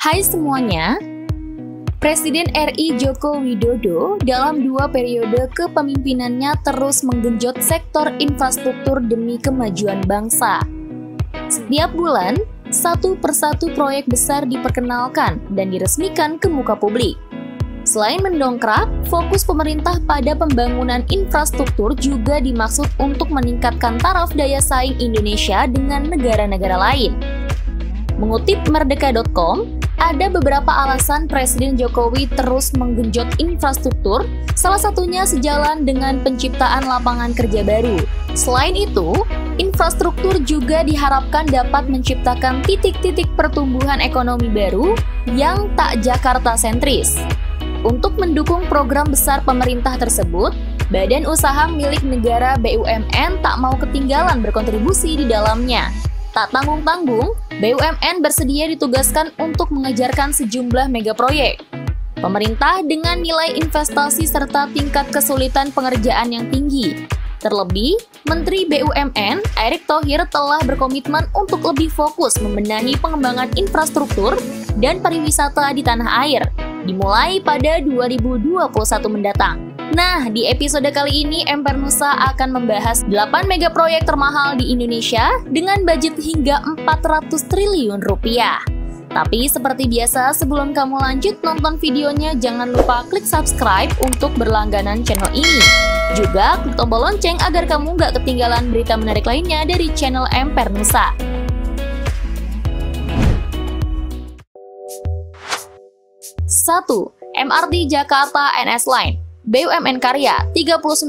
Hai semuanya, Presiden RI Joko Widodo dalam 2 periode kepemimpinannya terus menggenjot sektor infrastruktur demi kemajuan bangsa. Setiap bulan, satu persatu proyek besar diperkenalkan dan diresmikan ke muka publik. Selain mendongkrak, fokus pemerintah pada pembangunan infrastruktur juga dimaksud untuk meningkatkan taraf daya saing Indonesia dengan negara-negara lain. Mengutip merdeka.com, ada beberapa alasan Presiden Jokowi terus menggenjot infrastruktur, salah satunya sejalan dengan penciptaan lapangan kerja baru. Selain itu, infrastruktur juga diharapkan dapat menciptakan titik-titik pertumbuhan ekonomi baru yang tak Jakarta-sentris. Untuk mendukung program besar pemerintah tersebut, badan usaha milik negara BUMN tak mau ketinggalan berkontribusi di dalamnya. Tak tanggung-tanggung, BUMN bersedia ditugaskan untuk mengejarkan sejumlah megaproyek. Pemerintah dengan nilai investasi serta tingkat kesulitan pengerjaan yang tinggi. Terlebih, Menteri BUMN Erick Thohir telah berkomitmen untuk lebih fokus membenahi pengembangan infrastruktur dan pariwisata di tanah air, dimulai pada 2021 mendatang. Nah, di episode kali ini Emper Nusa akan membahas 8 megaproyek termahal di Indonesia dengan budget hingga 400 triliun rupiah. Tapi seperti biasa, sebelum kamu lanjut nonton videonya, jangan lupa klik subscribe untuk berlangganan channel ini. Juga klik tombol lonceng agar kamu gak ketinggalan berita menarik lainnya dari channel Emper Nusa. 1. MRT Jakarta NS Line, BUMN Karya 39,5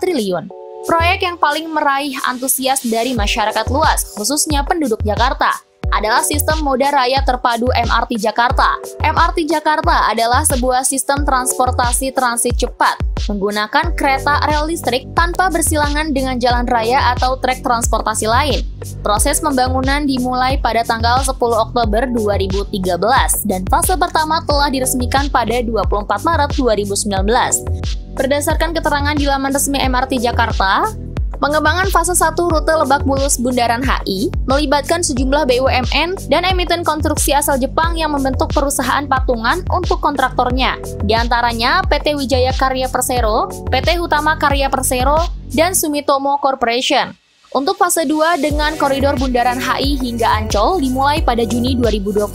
triliun. Proyek yang paling meraih antusias dari masyarakat luas, khususnya penduduk Jakarta, adalah sistem moda raya terpadu MRT Jakarta. MRT Jakarta adalah sebuah sistem transportasi transit cepat, menggunakan kereta rel listrik tanpa bersilangan dengan jalan raya atau trek transportasi lain. Proses pembangunan dimulai pada tanggal 10 Oktober 2013 dan fase pertama telah diresmikan pada 24 Maret 2019. Berdasarkan keterangan di laman resmi MRT Jakarta, pengembangan fase 1 rute Lebak Bulus Bundaran HI melibatkan sejumlah BUMN dan emiten konstruksi asal Jepang yang membentuk perusahaan patungan untuk kontraktornya, di antaranya PT Wijaya Karya Persero, PT Hutama Karya Persero, dan Sumitomo Corporation. Untuk fase 2 dengan koridor Bundaran HI hingga Ancol dimulai pada Juni 2020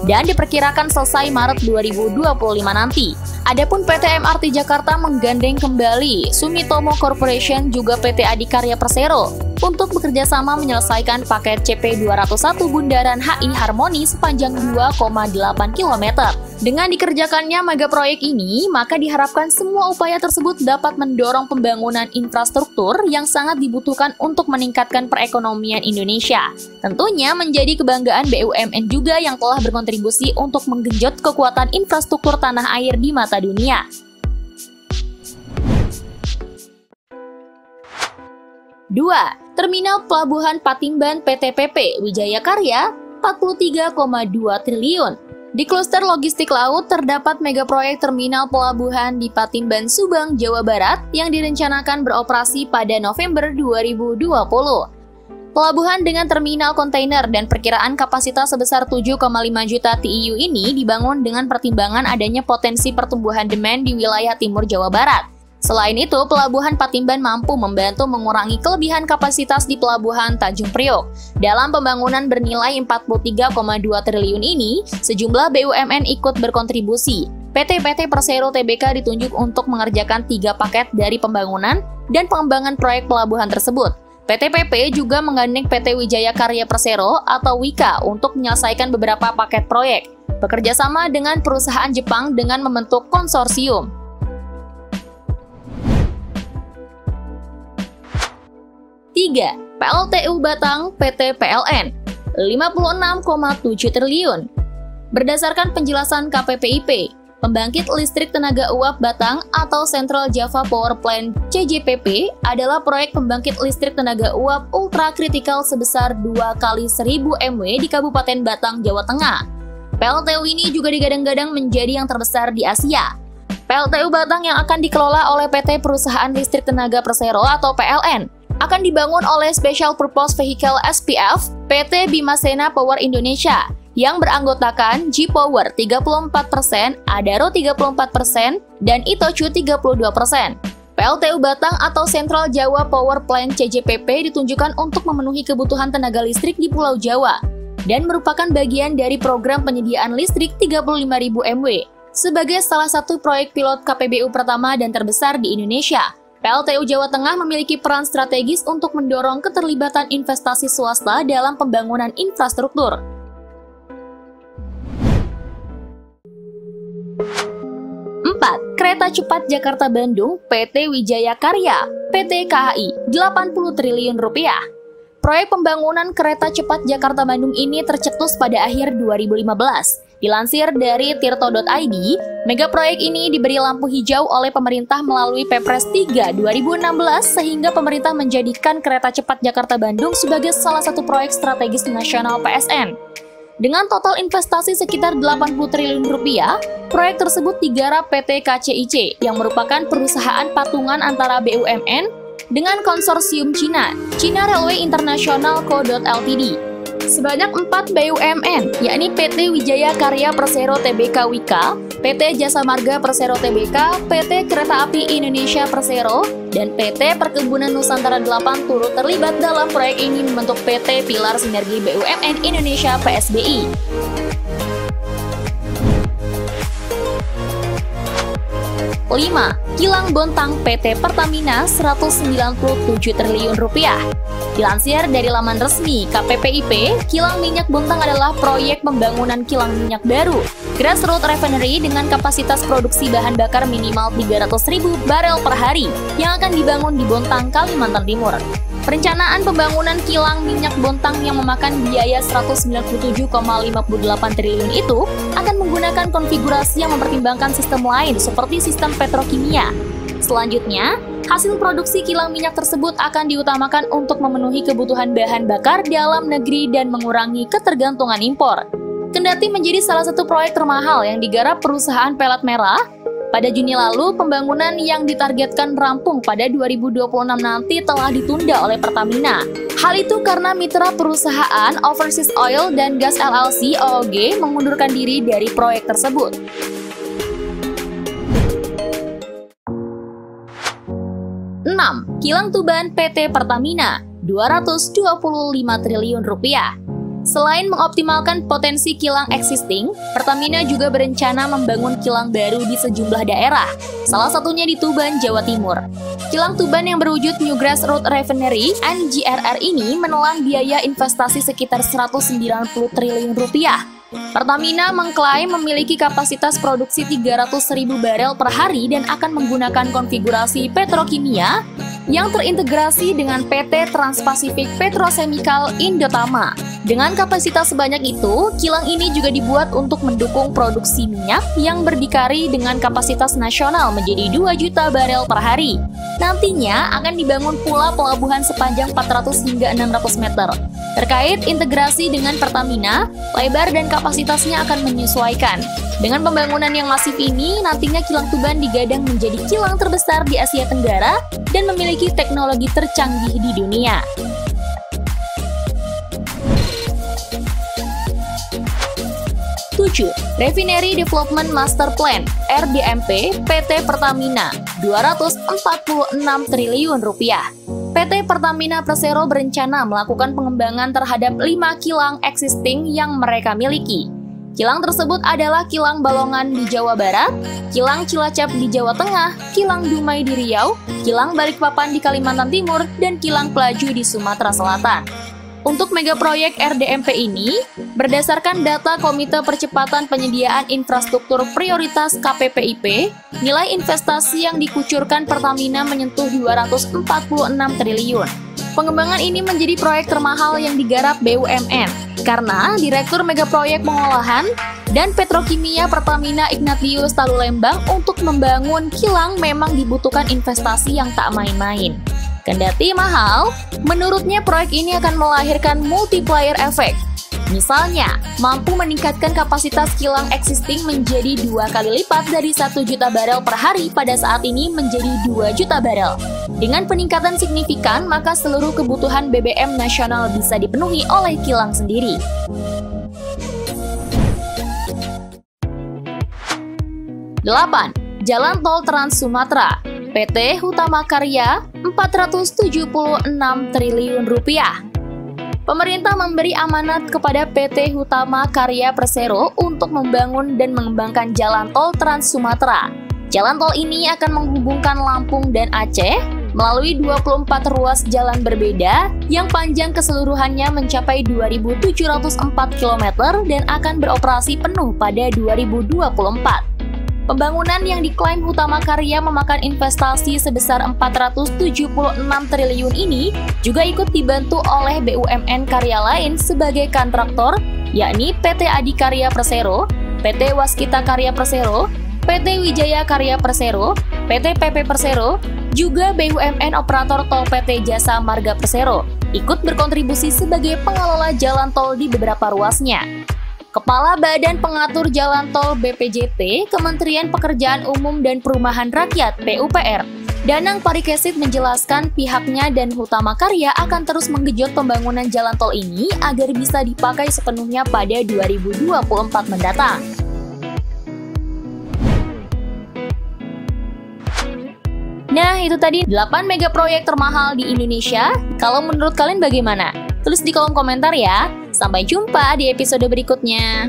dan diperkirakan selesai Maret 2025 nanti. Adapun PT MRT Jakarta menggandeng kembali Sumitomo Corporation juga PT Adikarya Persero untuk bekerjasama menyelesaikan paket CP201 Bundaran HI Harmoni sepanjang 2,8 km. Dengan dikerjakannya megaproyek ini, maka diharapkan semua upaya tersebut dapat mendorong pembangunan infrastruktur yang sangat dibutuhkan untuk meningkatkan perekonomian Indonesia. Tentunya menjadi kebanggaan BUMN juga yang telah berkontribusi untuk menggenjot kekuatan infrastruktur tanah air di mata dunia. 2. Terminal Pelabuhan Patimban PT PP Wijaya Karya 43,2 triliun. Di kluster logistik laut terdapat megaproyek terminal pelabuhan di Patimban, Subang, Jawa Barat yang direncanakan beroperasi pada November 2020. Pelabuhan dengan terminal kontainer dan perkiraan kapasitas sebesar 7,5 juta TEU ini dibangun dengan pertimbangan adanya potensi pertumbuhan demand di wilayah timur Jawa Barat. Selain itu, Pelabuhan Patimban mampu membantu mengurangi kelebihan kapasitas di Pelabuhan Tanjung Priok. Dalam pembangunan bernilai 43,2 triliun ini, sejumlah BUMN ikut berkontribusi. PT Persero Tbk ditunjuk untuk mengerjakan 3 paket dari pembangunan dan pengembangan proyek pelabuhan tersebut. PT PP juga menggandeng PT Wijaya Karya Persero atau WIKA untuk menyelesaikan beberapa paket proyek, bekerja sama dengan perusahaan Jepang dengan membentuk konsorsium. 3. PLTU Batang PT PLN 56,7 triliun. Berdasarkan penjelasan KPPIP, pembangkit listrik tenaga uap Batang atau Central Java Power Plant CJPP adalah proyek pembangkit listrik tenaga uap ultra kritikal sebesar 2 kali 1000 MW di Kabupaten Batang, Jawa Tengah. PLTU ini juga digadang-gadang menjadi yang terbesar di Asia. PLTU Batang yang akan dikelola oleh PT Perusahaan Listrik Tenaga Persero atau PLN akan dibangun oleh Special Purpose Vehicle SPF PT Bimasena Power Indonesia yang beranggotakan G-Power 34%, Adaro 34%, dan Itochu 32%. PLTU Batang atau Central Jawa Power Plant CJPP ditunjukkan untuk memenuhi kebutuhan tenaga listrik di Pulau Jawa dan merupakan bagian dari program penyediaan listrik 35.000 MW sebagai salah satu proyek pilot KPBU pertama dan terbesar di Indonesia. PLTU Jawa Tengah memiliki peran strategis untuk mendorong keterlibatan investasi swasta dalam pembangunan infrastruktur. 4. Kereta Cepat Jakarta-Bandung PT Wijaya Karya PT KAI 80 triliun rupiah. Proyek pembangunan kereta cepat Jakarta-Bandung ini tercetus pada akhir 2015. Dilansir dari tirto.id, mega proyek ini diberi lampu hijau oleh pemerintah melalui Perpres 3 2016 sehingga pemerintah menjadikan kereta cepat Jakarta-Bandung sebagai salah satu proyek strategis nasional PSN. Dengan total investasi sekitar 80 triliun rupiah, proyek tersebut digarap PT KCIC yang merupakan perusahaan patungan antara BUMN dengan konsorsium Cina, China Railway International Co. Ltd. Sebanyak 4 BUMN, yakni PT Wijaya Karya Persero Tbk Wika, PT Jasa Marga Persero Tbk, PT Kereta Api Indonesia Persero, dan PT Perkebunan Nusantara 8 turut terlibat dalam proyek ini membentuk PT Pilar Sinergi BUMN Indonesia PSBI. 5. Kilang Bontang PT Pertamina 197 triliun rupiah. Dilansir dari laman resmi KPPIP, Kilang Minyak Bontang adalah proyek pembangunan kilang minyak baru, grassroots refinery dengan kapasitas produksi bahan bakar minimal 300.000 barel per hari yang akan dibangun di Bontang, Kalimantan Timur. Perencanaan pembangunan kilang minyak Bontang yang memakan biaya 197,58 triliun itu akan menggunakan konfigurasi yang mempertimbangkan sistem lain seperti sistem petrokimia. Selanjutnya, hasil produksi kilang minyak tersebut akan diutamakan untuk memenuhi kebutuhan bahan bakar dalam negeri dan mengurangi ketergantungan impor. Kendati menjadi salah satu proyek termahal yang digarap perusahaan pelat merah, pada Juni lalu pembangunan yang ditargetkan rampung pada 2026 nanti telah ditunda oleh Pertamina. Hal itu karena mitra perusahaan Overseas Oil dan Gas LLC (OOG) mengundurkan diri dari proyek tersebut. 6. Kilang Tuban PT Pertamina 225 triliun rupiah. Selain mengoptimalkan potensi kilang existing, Pertamina juga berencana membangun kilang baru di sejumlah daerah, salah satunya di Tuban, Jawa Timur. Kilang Tuban yang berwujud New Grassroots Refinery (NGRR) ini menelan biaya investasi sekitar 190 triliun rupiah. Pertamina mengklaim memiliki kapasitas produksi 300.000 barel per hari dan akan menggunakan konfigurasi petrokimia yang terintegrasi dengan PT Trans-Pacific Petrochemical Indotama. Dengan kapasitas sebanyak itu, kilang ini juga dibuat untuk mendukung produksi minyak yang berdikari dengan kapasitas nasional menjadi 2 juta barel per hari. Nantinya akan dibangun pula pelabuhan sepanjang 400 hingga 600 meter. Terkait integrasi dengan Pertamina, lebar dan kapasitasnya akan menyesuaikan. Dengan pembangunan yang masif ini, nantinya kilang Tuban digadang menjadi kilang terbesar di Asia Tenggara dan memiliki teknologi tercanggih di dunia. 7. Refinery Development Master Plan (RDMP) PT Pertamina 246 triliun rupiah. PT Pertamina Persero berencana melakukan pengembangan terhadap 5 kilang existing yang mereka miliki. Kilang tersebut adalah Kilang Balongan di Jawa Barat, Kilang Cilacap di Jawa Tengah, Kilang Dumai di Riau, Kilang Balikpapan di Kalimantan Timur, dan Kilang Pelaju di Sumatera Selatan. Untuk mega proyek RDMP ini, berdasarkan data Komite Percepatan Penyediaan Infrastruktur Prioritas KPPIP, nilai investasi yang dikucurkan Pertamina menyentuh 246 triliun. Pengembangan ini menjadi proyek termahal yang digarap BUMN, karena Direktur Mega Proyek Pengolahan dan Petrokimia Pertamina Ignatius Talulembang untuk membangun kilang memang dibutuhkan investasi yang tak main-main. Kendati mahal, menurutnya proyek ini akan melahirkan multiplier effect. Misalnya, mampu meningkatkan kapasitas kilang existing menjadi 2 kali lipat dari 1 juta barel per hari pada saat ini menjadi 2 juta barel. Dengan peningkatan signifikan, maka seluruh kebutuhan BBM nasional bisa dipenuhi oleh kilang sendiri. 8. Jalan Tol Trans Sumatera, PT Hutama Karya, Rp476 triliun. Pemerintah memberi amanat kepada PT Hutama Karya Persero untuk membangun dan mengembangkan Jalan Tol Trans Sumatera. Jalan tol ini akan menghubungkan Lampung dan Aceh melalui 24 ruas jalan berbeda yang panjang keseluruhannya mencapai 2.704 km dan akan beroperasi penuh pada 2024. Pembangunan yang diklaim Hutama Karya memakan investasi sebesar Rp476 triliun ini juga ikut dibantu oleh BUMN karya lain sebagai kontraktor, yakni PT Adikarya Persero, PT Waskita Karya Persero, PT Wijaya Karya Persero, PT PP Persero, juga BUMN operator tol PT Jasa Marga Persero, ikut berkontribusi sebagai pengelola jalan tol di beberapa ruasnya. Kepala Badan Pengatur Jalan Tol BPJT, Kementerian Pekerjaan Umum dan Perumahan Rakyat (PUPR), Danang Parikesit menjelaskan pihaknya dan Hutama Karya akan terus menggenjot pembangunan jalan tol ini agar bisa dipakai sepenuhnya pada 2024 mendatang. Nah, itu tadi 8 mega proyek termahal di Indonesia. Kalau menurut kalian bagaimana? Tulis di kolom komentar ya. Sampai jumpa di episode berikutnya.